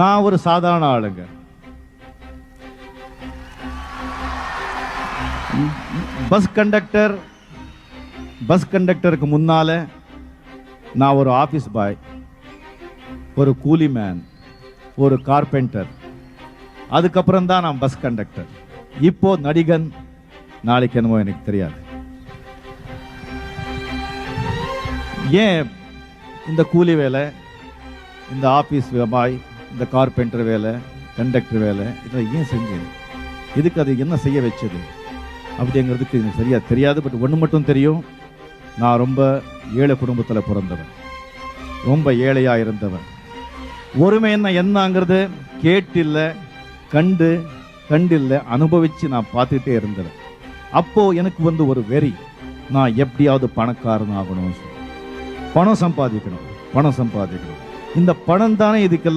நான் ஒரு சாதாரண ஆளுங்க. பஸ் கண்டக்டருக்கு முன்னால நான் ஒரு ஆபீஸ் பாய், ஒரு கூலி மேன், ஒரு கார்பெண்டர். அதுக்கப்புறம் தான் நான் பஸ் கண்டக்டர். இப்போ நடிகன், நாளைக்கு என்னமோ எனக்கு தெரியாது. ஏன் இந்த கூலி வேலை, இந்த ஆபீஸ் பாய், இந்த கார்பெண்டர் வேலை, கண்டக்டர் வேலை இதை ஏன் செஞ்சேன், இதுக்கு அது என்ன செய்ய வச்சது அப்படிங்கிறதுக்கு எனக்கு சரியா தெரியாது. பட் ஒன்று மட்டும் தெரியும், நான் ரொம்ப ஏழை குடும்பத்தில் பிறந்தவன், ரொம்ப ஏழையா இருந்தவன். ஒருமை என்னங்கிறது கேட்டில்லை, கண்டில்லை, அனுபவிச்சு நான் பார்த்துட்டே இருந்தேன். அப்போ எனக்கு ஒரு வெறி, நான் எப்படியாவது பணக்காரன் ஆகணும், பணம் சம்பாதிக்கணும். இந்த பணம் தானே இதுக்கெல்லாம்